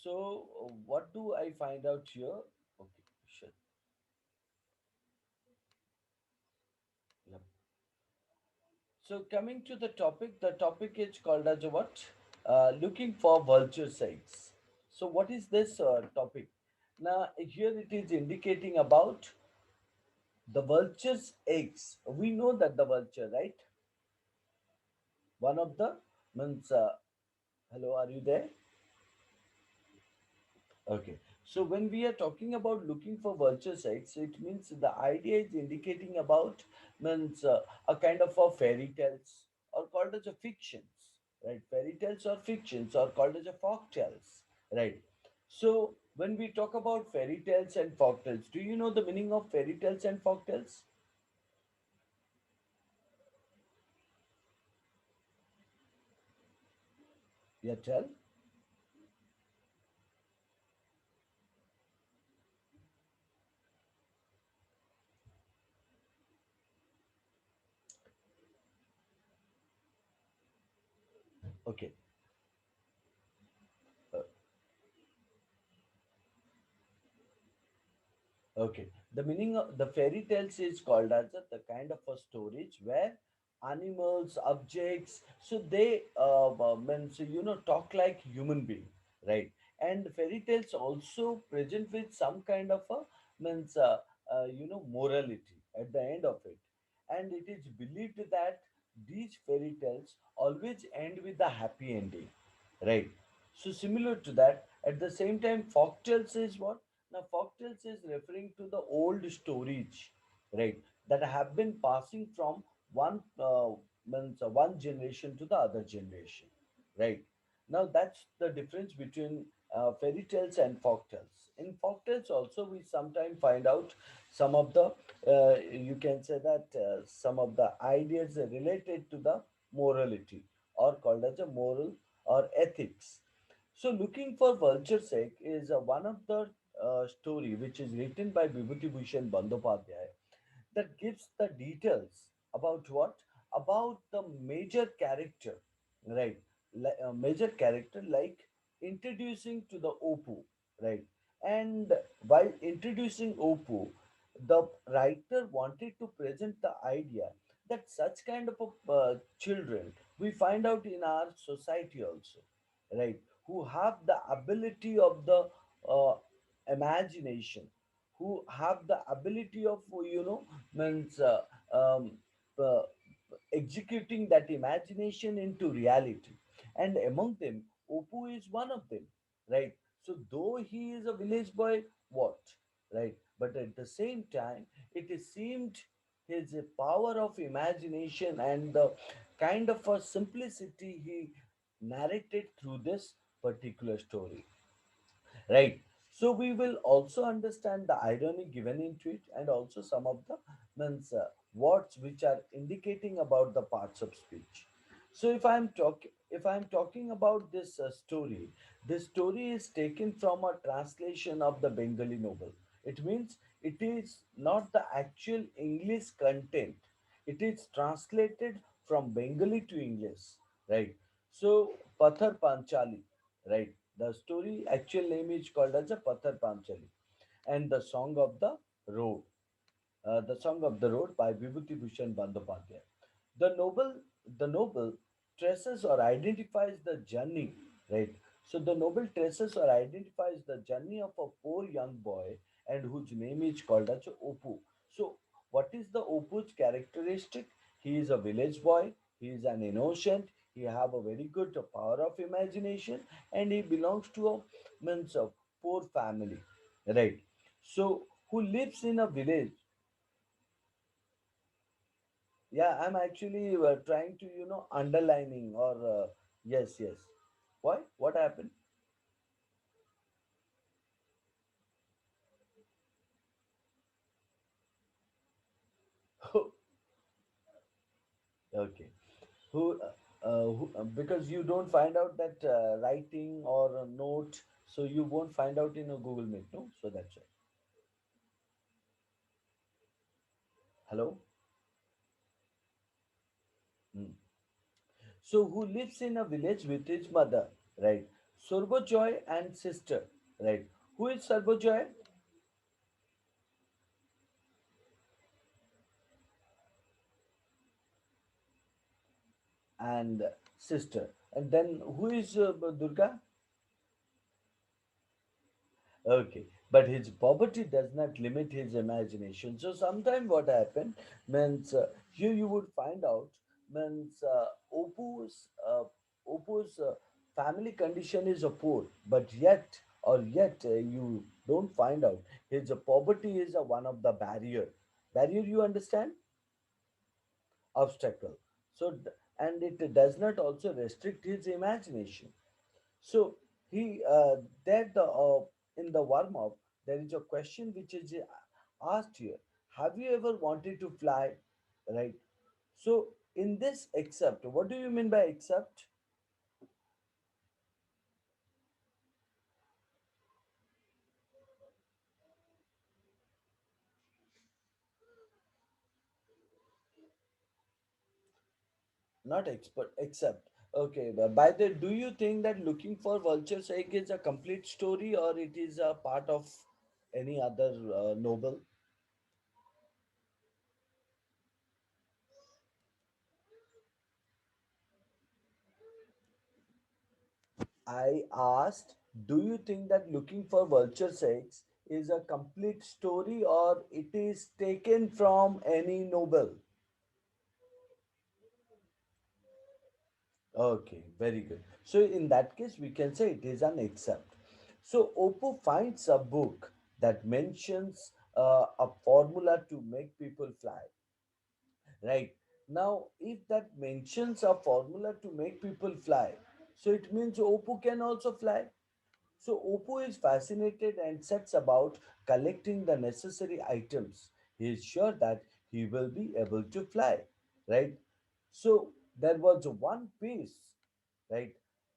So, what do I find out here? Okay, sure. Yep. So, coming to the topic is called as a what? Looking for vulture sites. So, what is this topic? Now, here it is indicating about the vulture's eggs. We know that the vulture, right? One of the means. Hello, are you there? Okay. So when we are talking about looking for vulture sites, it means the idea is indicating about means a kind of a fairy tales or called as a fictions, right? Fairy tales or fictions or called as a folk tales, right? So when we talk about fairy tales and folk tales, do you know the meaning of fairy tales and folk tales? Yeah, tell. Okay. Uh, Okay. The meaning of the fairy tales is called as the kind of a storage where animals, objects, so they means talk like human being, right? And fairy tales also present with some kind of a means morality at the end of it, and it is believed that these fairy tales always end with a happy ending, right? So similar to that, at the same time, folktales is what? Now, folktales is referring to the old stories, right, that have been passing from one generation to the other generation, right? Now, that's the difference between fairy tales and folktales. In folktales, also we sometimes find out some of the you can say that some of the ideas related to the morality or called as a moral or ethics. So, looking for vulture's egg is one of the story which is written by Vibhuti Bhushan Bandyopadhyay that gives the details about what? About the major character, right? Major character like introducing to the Opu, right? And while introducing Opu, the writer wanted to present the idea that such kind of children we find out in our society also, right? Who have the ability of the uh, imagination, who have the ability of means uh, executing that imagination into reality, and among them Opu is one of them, right? So though he is a village boy, what, right, but at the same time it is seemed his power of imagination and the kind of a simplicity he narrated through this particular story, right? So we will also understand the irony given into it and also some of the means words which are indicating about the parts of speech. So if I'm talking about this story, this story is taken from a translation of the Bengali novel. It means it is not the actual English content, it is translated from Bengali to English, right? So Pathar Panchali, right? The story actual name is called as a Pathar Panchali, and the Song of the Road, the Song of the Road by Vibhuti Bhushan Bandyopadhyay. The noble, the noble traces or identifies the journey, right? So the noble traces or identifies the journey of a poor young boy and whose name is called as Opu. So what is the Opu's characteristic? He is a village boy. He is an innocent. He have a very good power of imagination, and he belongs to a means of poor family, right? So who lives in a village. Yeah, I'm actually trying to, underlining or yes, yes. Why? What happened? Okay. Because you don't find out that writing or a note, so you won't find out in a Google Meet, no? So that's why. Hello? Hmm. So who lives in a village with his mother, right? Sorbojoy and sister, right? Who is Sorbojoy and sister? And then who is Durga? Okay, but his poverty does not limit his imagination. So sometimes what happened means here you would find out means Opu's family condition is a poor, but yet you don't find out his poverty is one of the barrier you understand obstacle. So and it does not also restrict his imagination. So he that in the warm up there is a question which is asked here. Have you ever wanted to fly? Right. So in this accept, what do you mean by accept? Not expert, accept. Okay. But by the do you think that looking for vulture's egg is a complete story or it is a part of any other novel? I asked, do you think that looking for vulture sex is a complete story or it is taken from any novel? Okay, very good. So in that case, we can say it is an except. So Oppo finds a book that mentions a formula to make people fly. Right. Now, if that mentions a formula to make people fly, so it means Oppo can also fly. So Oppo is fascinated and sets about collecting the necessary items. He is sure that he will be able to fly, right? So there was one piece, right?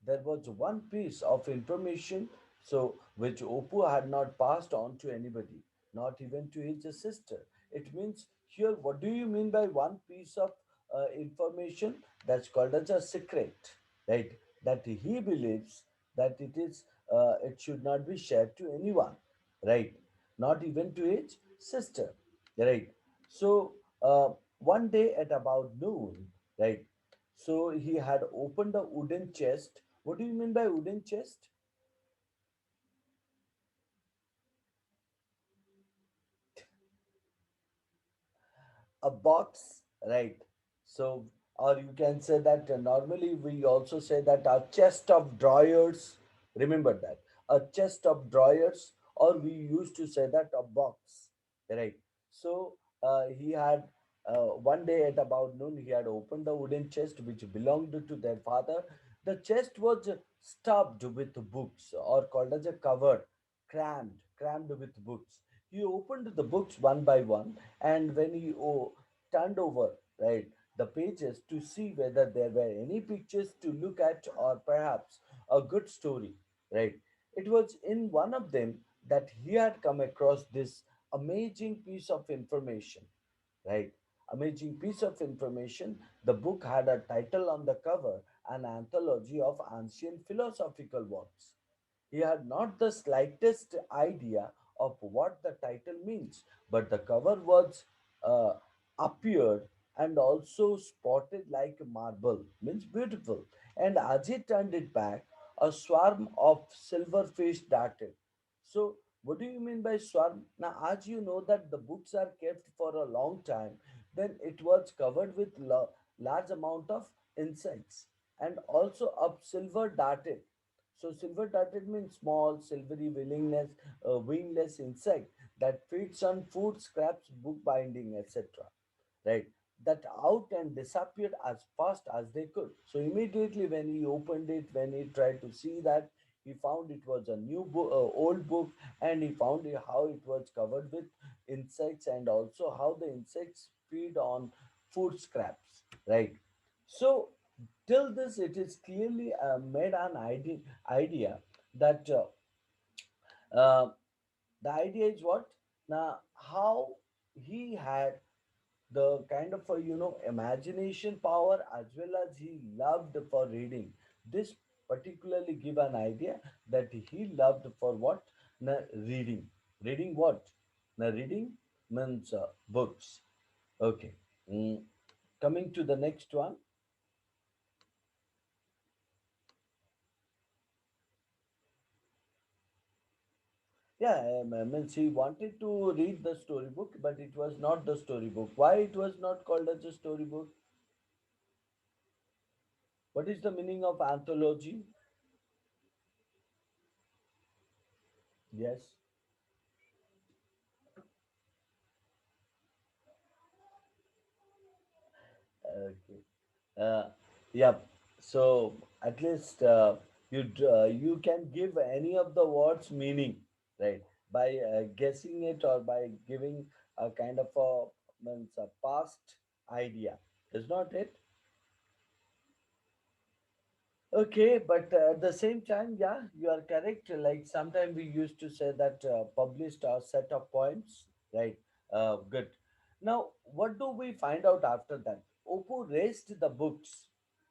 There was one piece of information so which Oppo had not passed on to anybody, not even to his sister. It means here, what do you mean by one piece of information? That's called as a secret, right? That he believes that it should not be shared to anyone, right? Not even to his sister, right? So one day at about noon, right? So he had opened a wooden chest. What do you mean by wooden chest? A box, right? So, or you can say that normally we also say that a chest of drawers. Remember that a chest of drawers, or we used to say that a box, right? So he had one day at about noon he had opened the wooden chest which belonged to their father. The chest was stuffed with books, or called as a covered, crammed with books. He opened the books one by one, and when he turned over, right, the pages to see whether there were any pictures to look at or perhaps a good story, right? It was in one of them that he had come across this amazing piece of information, right? Amazing piece of information. The book had a title on the cover, an anthology of ancient philosophical works. He had not the slightest idea of what the title means, but the cover was uh, appeared and also spotted like marble, means beautiful. And as he turned it back, a swarm of silverfish darted. So, what do you mean by swarm? Now, as you know that the books are kept for a long time, then it was covered with large amount of insects and also a silver darted. So silver darted means small, silvery, wingless insect that feeds on food scraps, book binding, etc. Right? That out and disappeared as fast as they could. So immediately when he opened it, when he tried to see that, he found it was a old book, and he found how it was covered with insects and also how the insects feed on food scraps. Right? So till this, it is clearly made an idea that uh, the idea is what now how he had the kind of imagination power as well as he loved for reading this particularly give an idea that he loved for what? Reading. Reading what? Reading means books. Okay. Mm. Coming to the next one. Yeah, means he wanted to read the storybook, but it was not the storybook. Why it was not called as a storybook? What is the meaning of anthology? Yes. Okay. Uh, yeah. So at least you can give any of the words meaning, right? By guessing it or by giving a kind of a means a past idea, is not it? Okay, but at the same time, yeah, you are correct. Like sometimes we used to say that published our set of points, right? Good. Now, what do we find out after that? Oppo raised the books,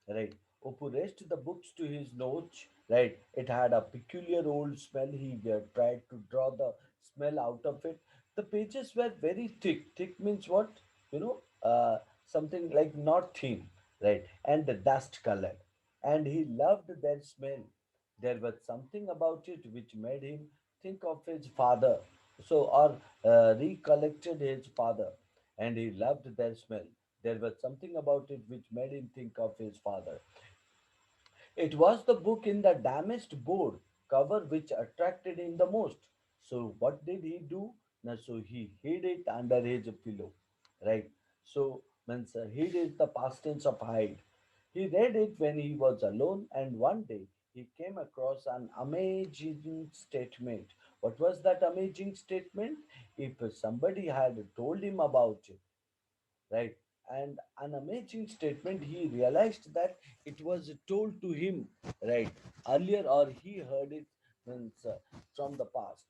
right? Oppo raised the books to his nose, right? It had a peculiar old smell. He tried to draw the smell out of it. The pages were very thick. Thick means what? You know, something like not thin, right? And the dust colored, and he loved their smell. There was something about it which made him think of his father, or recollected his father, and he loved their smell. There was something about it which made him think of his father. It was the book in the damaged board cover which attracted him the most. So what did he do? Now, so he hid it under his pillow, right? So means hid is the past tense of hide. He read it when he was alone, and one day he came across an amazing statement. What was that amazing statement? If somebody had told him about it, right? And an amazing statement, he realized that it was told to him, right, earlier, or he heard it means, from the past.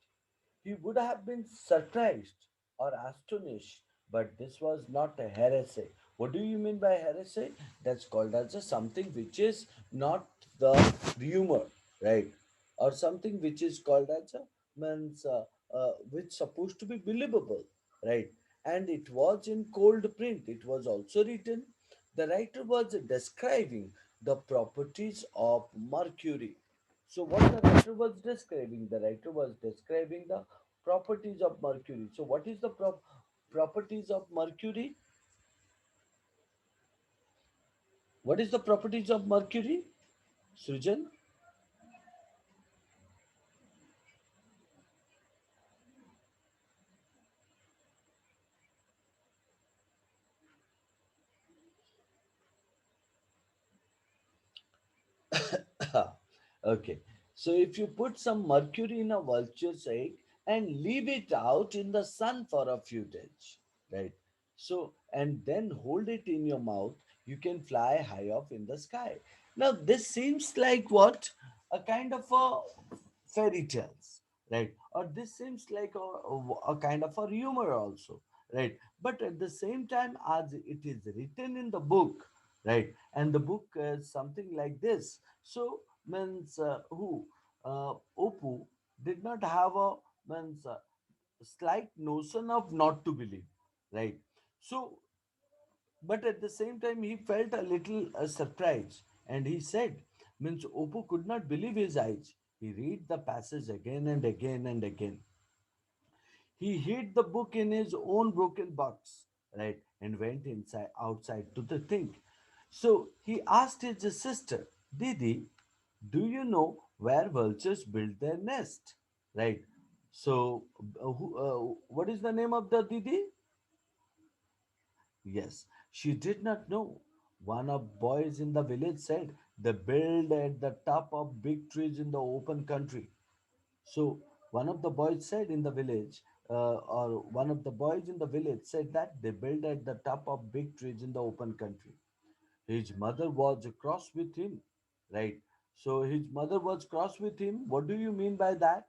He would have been surprised or astonished, but this was not a heresy. What do you mean by heresy? That's called as a something which is not the rumor, right? Or something which is called as a means which supposed to be believable, right? And it was in cold print. It was also written. The writer was describing the properties of mercury. So what the writer was describing? The writer was describing the properties of mercury. So what is the properties of mercury? What is the properties of mercury? Srijan? Okay. So if you put some mercury in a vulture's egg and leave it out in the sun for a few days, right? So, and then hold it in your mouth, you can fly high off in the sky. Now, this seems like what? A kind of a fairy tales, right? Or this seems like a kind of a humor also, right? But at the same time, as it is written in the book, right? And the book is something like this. So means who Opu did not have a means slight notion of not to believe, right? So, but at the same time, he felt a little surprise, and he said, means Opu could not believe his eyes. He read the passage again and again and again. He hid the book in his own broken box, right, and went inside outside to the thing. So he asked his sister, Didi, do you know where vultures build their nest? Right. So, what is the name of the Didi? Yes, she did not know. One of boys in the village said they build at the top of big trees in the open country. So one of the boys said in the village, or one of the boys in the village said that they build at the top of big trees in the open country. His mother was cross with him, right? So his mother was cross with him. What do you mean by that?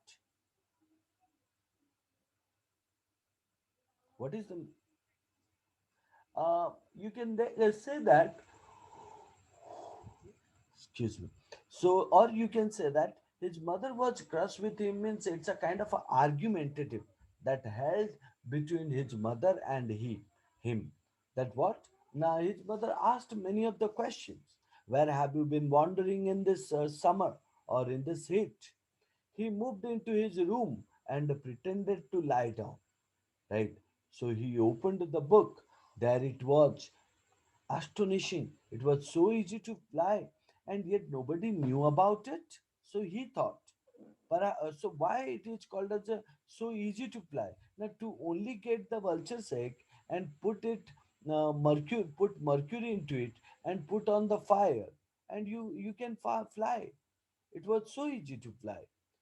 What is the? You can say that. Excuse me. So, or you can say that his mother was crushed with him, means it's a kind of a argumentative that held between his mother and him. That what? Now his mother asked many of the questions. Where have you been wandering in this summer or in this heat? He moved into his room and pretended to lie down. Right. So he opened the book. There it was, astonishing. It was so easy to fly, and yet nobody knew about it. So he thought. So why it is called as a so easy to fly? Now to only get the vulture's egg and put mercury into it and put on the fire, and you can fly. It was so easy to fly,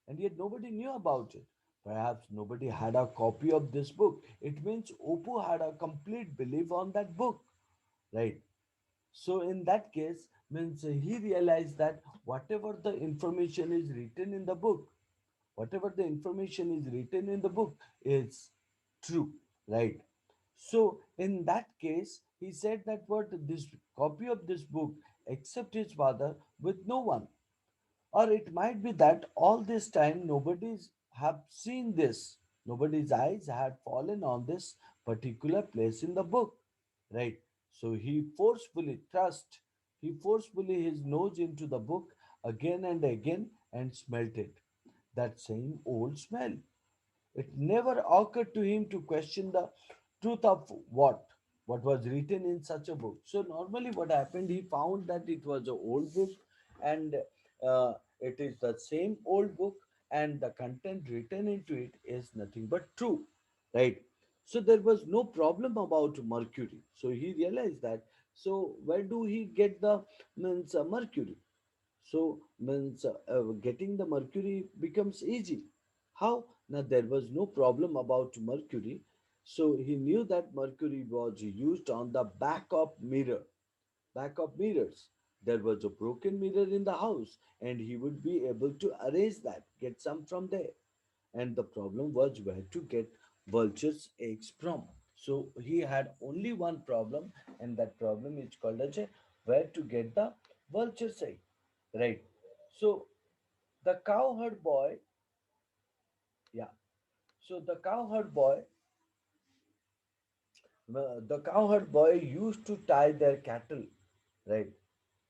and yet nobody knew about it. Perhaps nobody had a copy of this book. It means Oppo had a complete belief on that book, right? So in that case, means he realized that whatever the information is written in the book, whatever the information is written in the book is true, right? So in that case, he said that what this copy of this book, except his father, with no one. Or it might be that all this time nobody's have seen this. Nobody's eyes had fallen on this particular place in the book. Right. So he forcefully his nose into the book again and again and smelt it. That same old smell. It never occurred to him to question the truth of what was written in such a book. So normally, what happened? He found that it was an old book, and it is the same old book, and the content written into it is nothing but true, right? So there was no problem about mercury. So he realized that. So where do he get the means mercury? So means getting the mercury becomes easy. How? Now there was no problem about mercury. So he knew that mercury was used on the back of mirrors. There was a broken mirror in the house, and he would be able to erase that, get some from there. And the problem was where to get vulture's eggs from. So he had only one problem, and that problem is called as a where to get the vulture's egg. Right. So the cowherd boy, yeah. So the cowherd boy used to tie their cattle, right,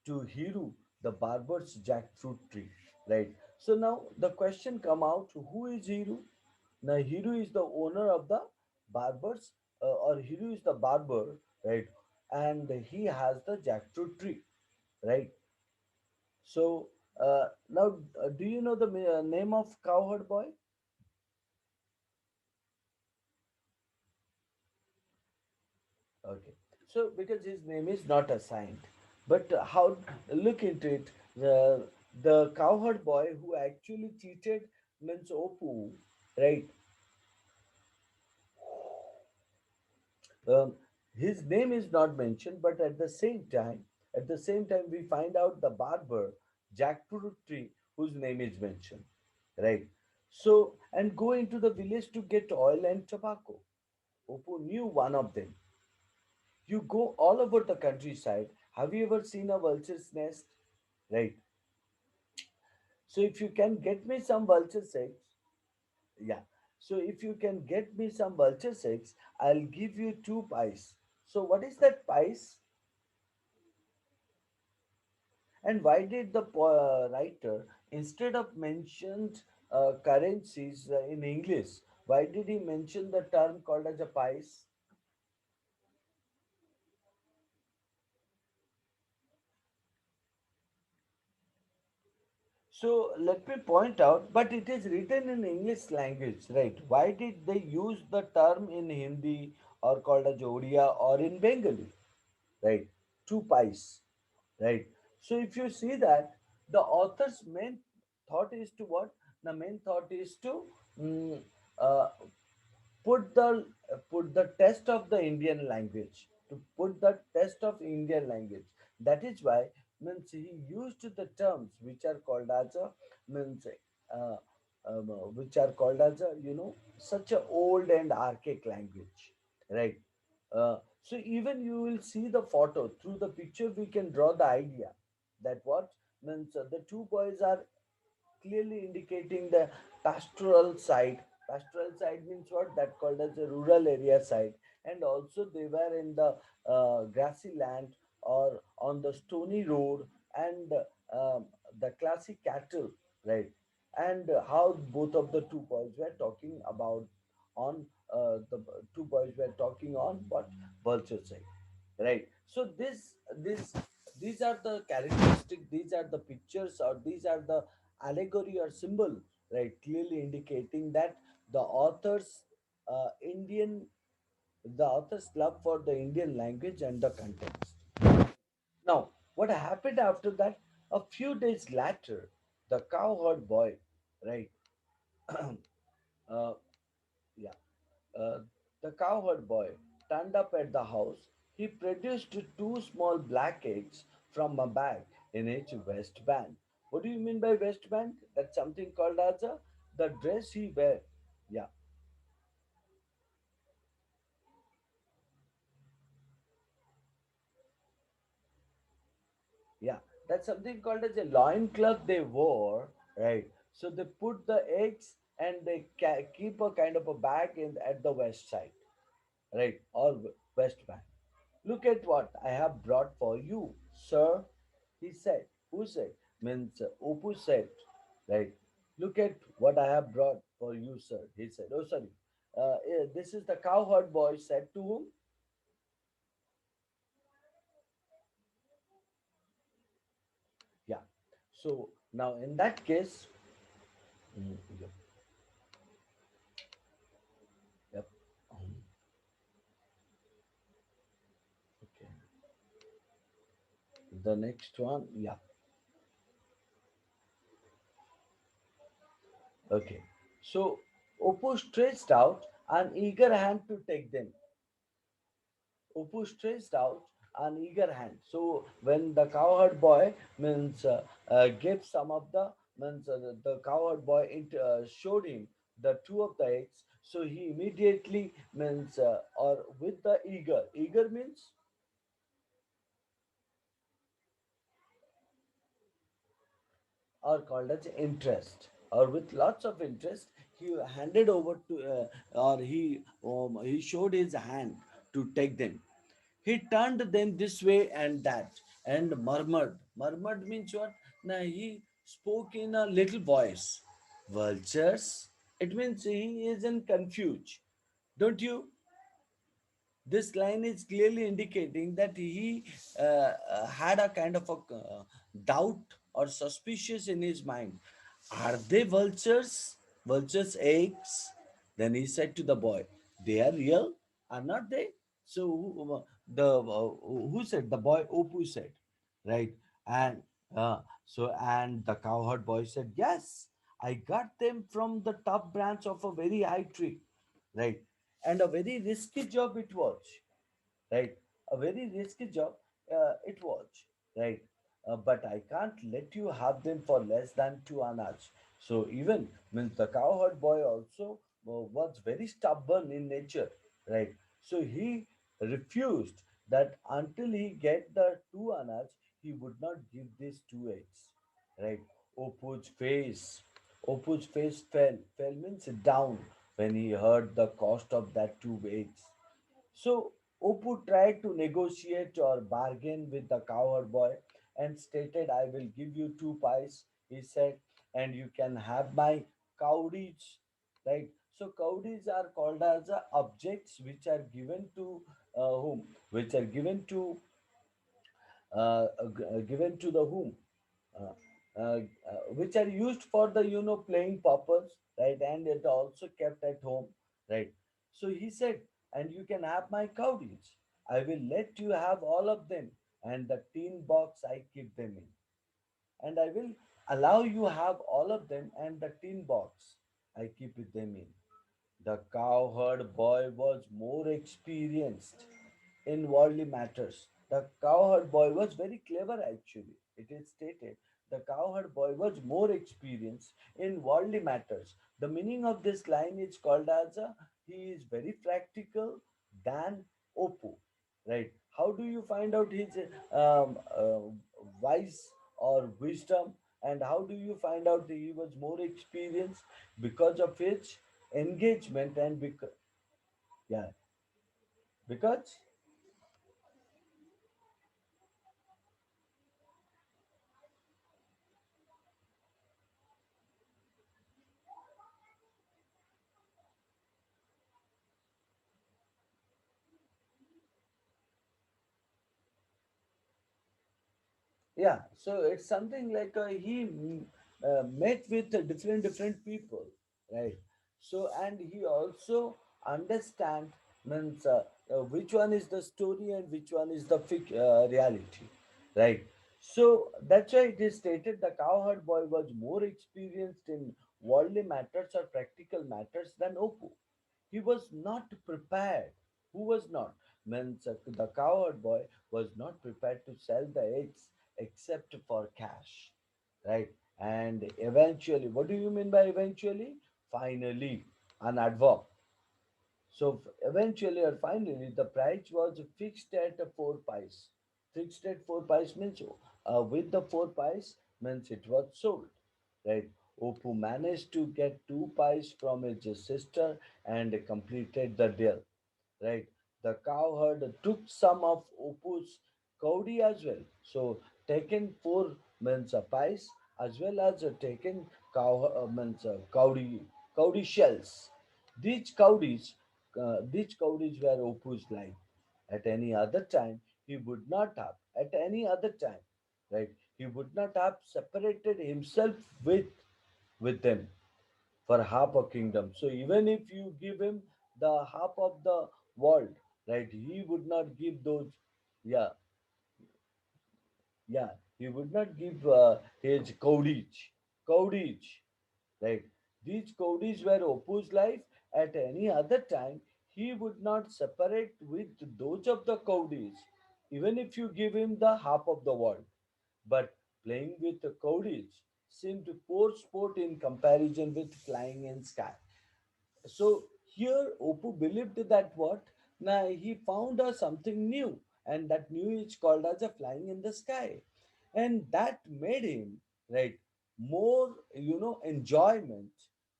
to Hiru, the barber's jackfruit tree, right. So now the question come out: who is Hiru? Now Hiru is the owner of the barber's, or Hiru is the barber, right, and he has the jackfruit tree, right. So now, do you know the name of cowherd boy? Okay. So because his name is not assigned, but how look into it, the cowherd boy who actually cheated means Opu, right? Um, his name is not mentioned, but at the same time, we find out the barber jackfruit tree whose name is mentioned, right? So and go into the village to get oil and tobacco. Opu knew one of them. You go all over the countryside. Have you ever seen a vulture's nest? Right. So if you can get me some vulture's eggs, yeah. So if you can get me some vulture's eggs, I'll give you two pies. So what is that pies? And why did the writer, instead of mentioned currencies in English, why did he mention the term called as a pies? So let me point out, but it is written in English language, right? Why did they use the term in Hindi or called as Odia or in Bengali, right? Two pies, right? So if you see that the author's main thought is to what? The main thought is to mm, uh, put the put the test of the Indian language, to put the test of Indian language. That is why means he used the terms which are called as a means uh, which are called as a such a old and archaic language, right? So even you will see the photo through the picture we can draw the idea that what means the two boys are clearly indicating the pastoral side. Pastoral side means what? That called as a rural area side. And also they were in the grassy land or on the stony road and the classic cattle, right? And how both of the two boys were talking about on the two boys were talking on what Vulture side, right? So this these are the characteristic, these are the pictures, or these are the allegory or symbol, right, clearly indicating that the author's indian the author's love for the Indian language and the context. Now what happened after that? A few days later, the cowherd boy, right, uh, yeah, uh, the cowherd boy turned up at the house. He produced two small black eggs from a bag in his waistband. What do you mean by waistband? That's something called as a the dress he wear. Yeah, yeah. That's something called as a loin cloth they wore, right? So they put the eggs and they keep a kind of a bag in at the west side, right? Or waistband. Look at what I have brought for you, sir, he said. Who said? Means Upu said, right? Look at what I have brought for you, sir, he said. Oh, sorry. This is the cowherd boy said to whom? Yeah. So now in that case, yep, yep. Okay. The next one, yeah. Okay. So Oppo stretched out an eager hand to take them. Upu stretched out an eager hand. So when the cowherd boy means gave some of the means the cowherd boy showed him the two of the eggs. So he immediately means or with the eager. Eager means or called as interest, or with lots of interest he handed over to or he showed his hand to take them. He turned them this way and that and murmured. Murmured means what? Now he spoke in a little voice. Vultures, it means he isn't confused, don't you? This line is clearly indicating that he had a kind of a doubt or suspicious in his mind. Are they vultures? Vultures' eggs? Then he said to the boy, "They are real, are not they?" So who said? The boy Opu said, right? And and the cowherd boy said, "Yes, I got them from the top branch of a very high tree, right? And a very risky job it was, right? A very risky job it was, right? But I can't let you have them for less than 2 annas." So even means the cowherd boy also was very stubborn in nature, right? So he refused that until he get the 2 annas, he would not give these two eggs, right? Opu's face, Opu's face fell means down when he heard the cost of that two eggs. So Oppu tried to negotiate or bargain with the cowherd boy and stated, "I will give you two pies," he said, "and you can have my cowries." Right? So cowries are called as objects which are given to whom? Which are given to the whom? uh, which are used for the playing purpose, right? And it also kept at home, right? So he said, "And you can have my cowries. I will let you have all of them, and the tin box I keep them in, and I will allow you have all of them and the tin box I keep them in." The cowherd boy was more experienced in worldly matters. The cowherd boy was very clever actually. It is stated the cowherd boy was more experienced in worldly matters. The meaning of this line is called as he is very practical than Oppo. Right? How do you find out his wise or wisdom? And how do you find out that he was more experienced? Because of his engagement, and because, yeah, because, yeah, so it's something like he met with different people, right? So and he also understand, means which one is the story and which one is the reality, right? So that's why it is stated the cowherd boy was more experienced in worldly matters or practical matters than Opu. He was not prepared. Who was not? Means the cowherd boy was not prepared to sell the eggs except for cash, right? And eventually, what do you mean by eventually? Finally, an adverb. So eventually or finally, the price was fixed at 4 pies. Fixed at 4 pies means with the 4 pies means it was sold, right? Opu managed to get 2 pies from his sister and completed the deal, right? The cowherd took some of Opu's cowdy as well. So taken four means pies as well as taken cow means cowdy shells. These cowdies were Opu's life. At any other time, he would not have. At any other time, right? He would not have separated himself with them for half a kingdom. So even if you give him the half of the world, right, he would not give those. Yeah, yeah, he would not give his cowdage, right? These cowdies were Opu's life. At any other time, he would not separate with those of the cowdies, even if you give him the half of the world. But playing with the cowdies seemed poor sport in comparison with flying in sky. So here Opu believed that what? Now he found something new, and that new is called as a flying in the sky. And that made him, right, more, enjoyment,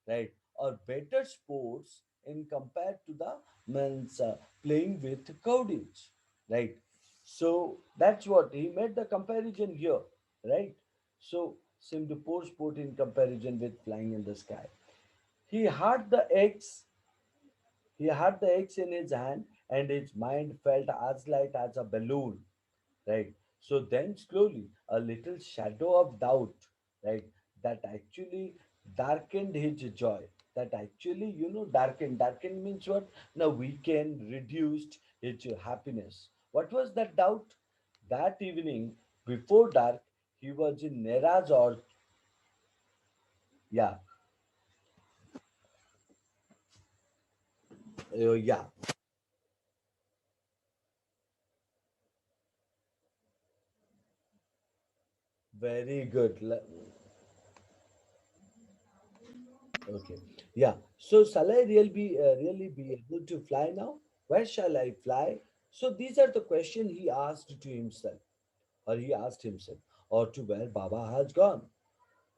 right, or better sports in compared to the means playing with cowdies, right? So that's what he made the comparison here, right? So seemed poor sport in comparison with flying in the sky. He had the eggs he had the eggs in his hand, and his mind felt as light as a balloon, right? So then slowly a little shadow of doubt, right, that actually darkened his joy. That actually, darkened means what? Now weakened, reduced his happiness. What was that doubt? That evening, before dark, he was in Nera's or yeah, yeah, very good. Okay. Yeah. So shall I really be able to fly now? Where shall I fly? So these are the questions he asked to himself, or he asked himself, or to where Baba has gone,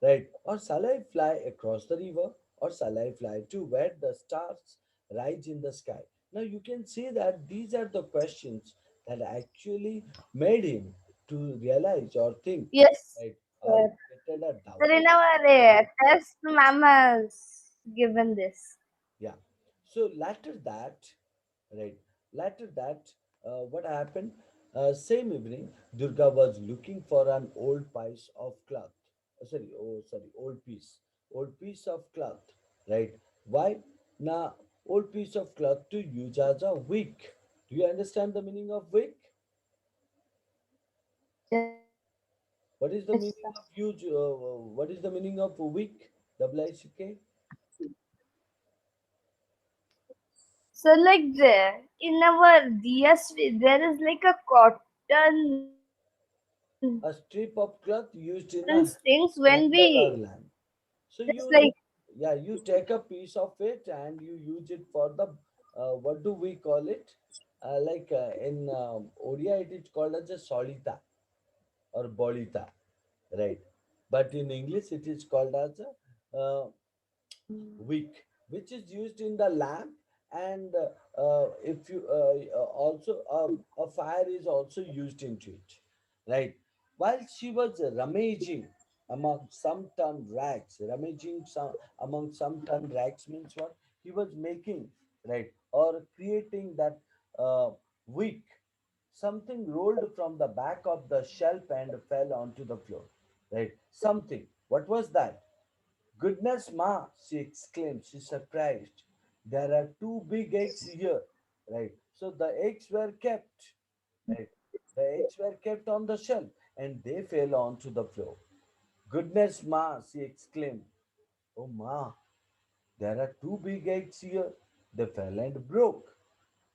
right? Or shall I fly across the river, or shall I fly to where the stars rise in the sky? Now you can see that these are the questions that actually made him to realize or think, Yes, right, or sir. created a doubt. Sir, in our test, ma'am has given this. Yeah. So later that, right, later that, what happened? Same evening, Durga was looking for an old piece of cloth. Sorry, old piece of cloth, right? Why? Now, old piece of cloth to use as a wig. Do you understand the meaning of wig? Yes, What is sir. the meaning of use? What is the meaning of wig? WICK? So like there in our DSV there is like a cotton A strip of cloth used in a things when we candle or lamp. So just you, like yeah, you take a piece of it and you use it for the, what do we call it? In Odia, it is called as a solita or bolita, right? But in English, it is called as a wick, which is used in the lamp. And if you also a fire is also used into it, right? While she was rummaging among some ton rags, rummaging among some ton rags means what? He was making, right, or creating that wick. Something rolled from the back of the shelf and fell onto the floor, right? Something. What was that? Goodness, ma, she exclaimed. She's surprised. There are two big eggs here, right? So the eggs were kept, right? The eggs were kept on the shelf and they fell onto the floor. Goodness, ma, she exclaimed. Oh, ma, there are two big eggs here. They fell and broke.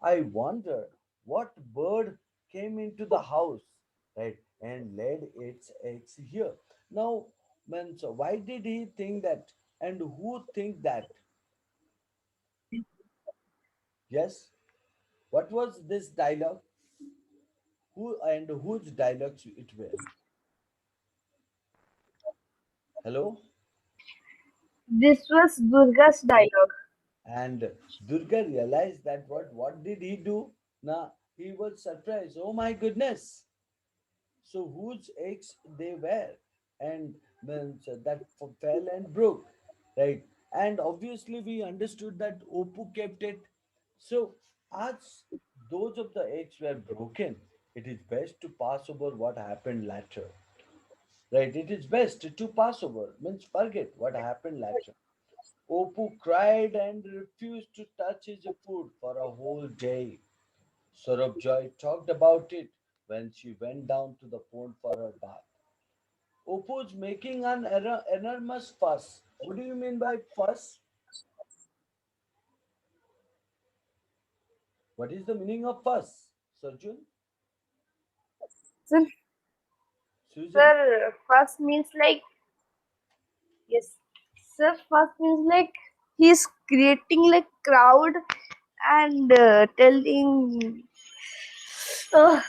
I wonder what bird came into the house, right, and laid its eggs here. Now, man, so why did he think that? And who think that? Yes, what was this dialogue? Who and whose dialogues it were? Hello? This was Durga's dialogue. And Durga realized that what did he do? Now he was surprised. Oh my goodness! So whose eggs they were, and means that fell and broke, right? And obviously we understood that Oppu kept it. So as those of the eggs were broken, it is best to pass over what happened later, right? It is best to pass over, means forget what happened later. Oppu cried and refused to touch his food for a whole day. Sorobjoy talked about it when she went down to the pond for her bath. Oppo's making an enormous fuss. What do you mean by fuss? What is the meaning of fuss, Sarjun? Sir, Susan, sir, first means like yes. Sir, first means like he's creating like crowd and telling. Uh,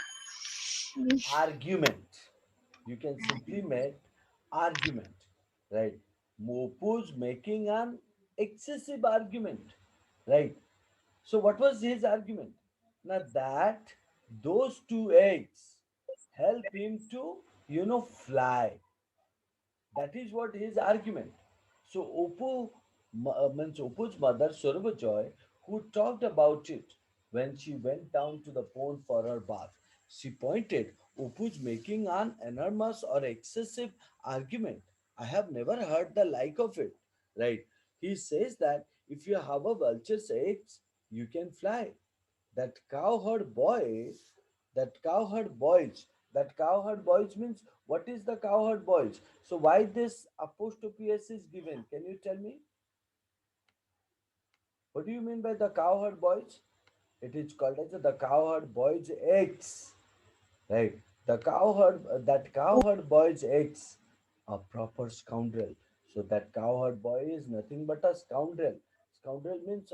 argument. You can simply make argument, right? Oppo's making an excessive argument, right? So what was his argument? Now that those two eggs help him to, fly. That is what his argument. So means Oppo's mother Sorbajoy, who talked about it when she went down to the pond for her bath, she pointed Oppo's making an enormous or excessive argument. I have never heard the like of it. Right? He says that if you have a vulture's eggs, you can fly. That cowherd boy, that cowherd boys, that cowherd boys means what is the cowherd boys? So why this apostrophe s is given? Can you tell me? What do you mean by the cowherd boys? It is called as the cowherd boys eggs, right? The cowherd, that cowherd boys eggs, a proper scoundrel. So that cowherd boy is nothing but a scoundrel. Scoundrel means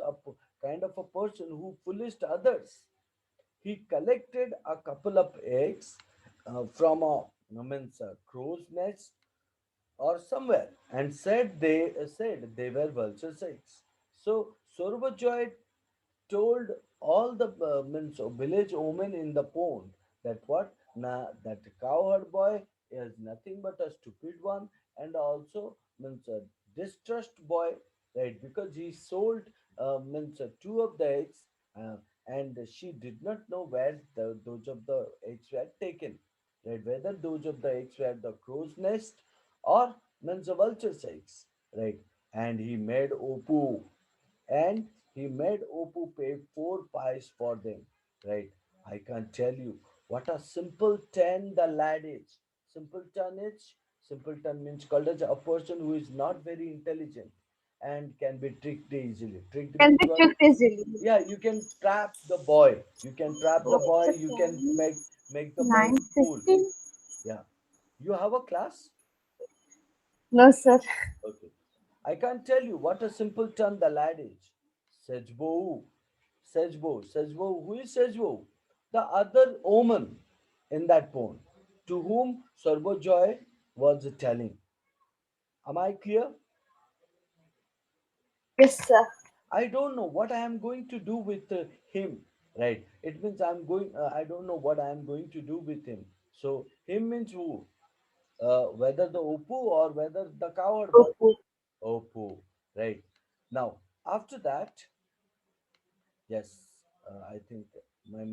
kind of a person who foolish others. He collected a couple of eggs from a crow's nest or somewhere and said they were vulture's eggs. So Sorbajoy told all the village women in the pond that what that cowherd boy is nothing but a stupid one, and also means a distrust boy, right? Because he sold two of the eggs, uh, and she did not know where those of the eggs were taken, right? Whether those of the eggs were the crow's nest or means a vulture's eggs, right? And he made Opu, and he made Oppo pay 4 pies for them. Right? I can't tell you what a simpleton the lad is. Simpleton is simpleton means called as a person who is not very intelligent and can be tricked easily. Tricked can means be what? tricked easily. Yeah, you can trap the boy. You can trap the Oh, boy. it's a You can time make the boy fool. 9:15. Yeah. You have a class? No, sir. Okay. I can't tell you what a simpleton the lad is. Sejbo. Sejbo. Who is Sejbo? The other omen in that poem, to whom Sorbojoy was telling. Am I clear? Yes, sir. I don't know what I am going to do with him, right? It means I'm going, I don't know what I am going to do with him. So, him means who? Whether the Oppo or whether the coward one. Okay. Oppo, right? Now, after that, yes, I think my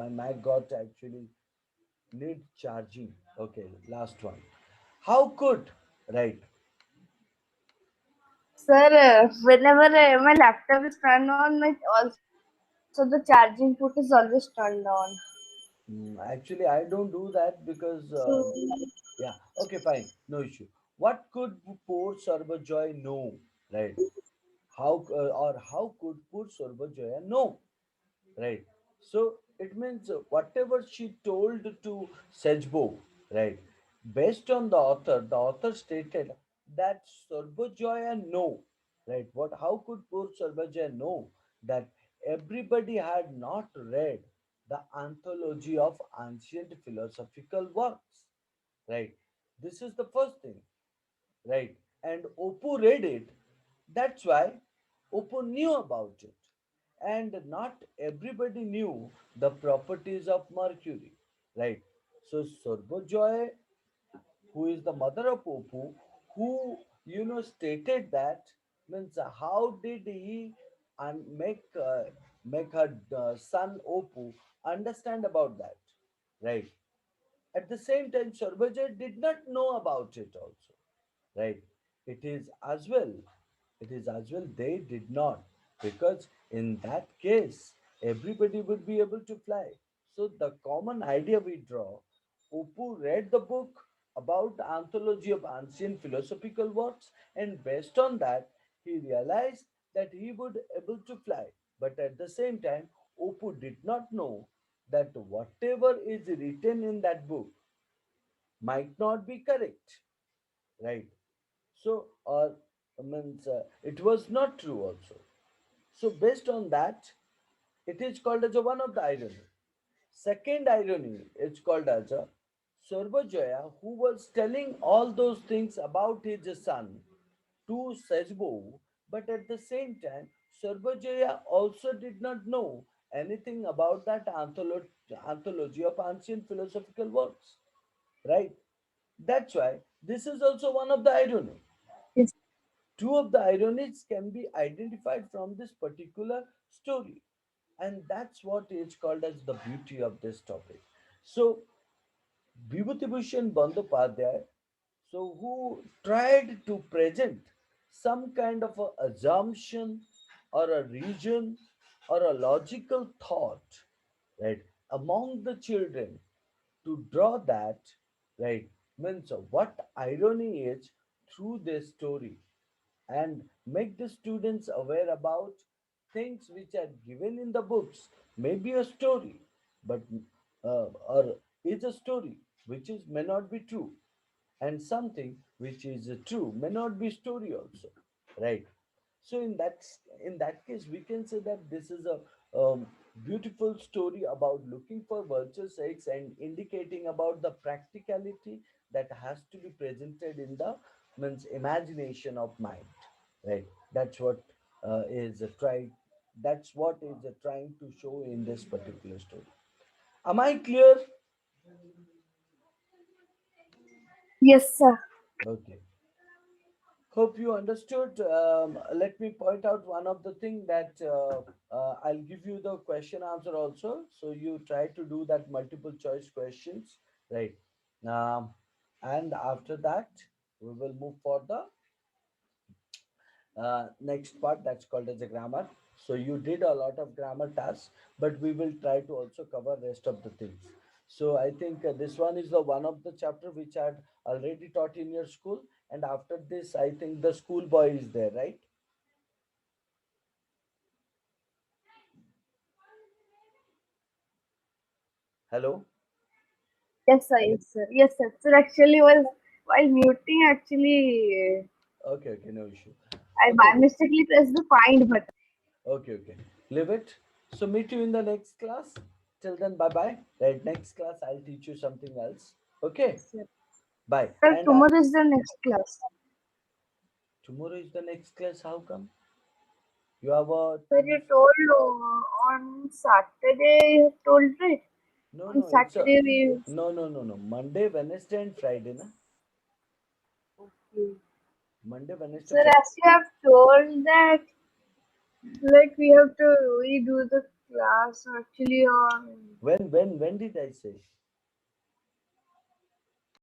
Mac got actually need charging. Okay, last one. How could, right? Sir, whenever my laptop is turned on, my also the charging port is always turned on. Actually, I don't do that because, So, yeah, okay, fine, no issue. What could poor Sarbajoy know, right? How could poor Sarbajoy know, right? So it means whatever she told to Sejbo, right? Based on the author stated that Sarbajoya know, right? What? How could poor Sarbajoya know that everybody had not read the anthology of ancient philosophical works, right? This is the first thing, right? And Oppo read it. That's why Oppo knew about it. And not everybody knew the properties of mercury, right? So Sorbojoy, who is the mother of Oppo, who stated that, means how did he make her son Oppo understand about that, right? At the same time, Sorbojoy did not know about it also, right? it is as well it is as well they did not, because in that case everybody would be able to fly. So the common idea we draw, Upu read the book about anthology of ancient philosophical works, and based on that he realized that he would able to fly. But at the same time, Upu did not know that whatever is written in that book might not be correct, right? So, or means it was not true also. So, based on that, it is called as a one of the irony. Second irony is called as a Sarvajoya, who was telling all those things about his son to Sejbo, but at the same time, Sarvajoya also did not know anything about that anthology of ancient philosophical works, right? That's why this is also one of the irony. yes, Two of the ironies can be identified from this particular story, and that's what is called as the beauty of this topic. So Vibhutibhushan Bandyopadhyay, so who tried to present some kind of a assumption or a reason or a logical thought, right, among the children to draw that, right, means what irony is through this story, and make the students aware about things which are given in the books, maybe a story, but or is a story which is may not be true, and something which is true may not be story also, right? So in that case we can say that this is a beautiful story about looking for vulture's eggs and indicating about the practicality that has to be presented in the means imagination of mind, right? That's what is trying that's what is trying to show in this particular story. Am I clear? yes, sir. Okay. Hope you understood. Let me point out one of the thing that I'll give you the question answer also. So you try to do that multiple choice questions, right? Um, and after that, we will move for the next part that's called as a grammar. So you did a lot of grammar tasks, but we will try to also cover rest of the things. So I think this one is the one of the chapter which I had already taught in your school, and after this I think the school boy is there, right? Hello. Yes, sir. Yes, sir. Yes, sir. Sir, actually was while muting, actually, Okay, okay, no issue. I Okay, by mistakenly pressed the find button. okay, okay. Leave it. So meet you in the next class. Till then, bye bye. Right, next class I'll teach you something else. Okay. Yes, sir. Bye. Sir, And tomorrow is the next class. tomorrow is the next class. How come? You have a Sir, you told on Saturday, you told right? no, On no. It's a Saturday we. no. Monday, Wednesday, and Friday, na? Okay. Monday, Wednesday, Sir, Friday. as you have told that, like we have to redo the class actually on When did I say?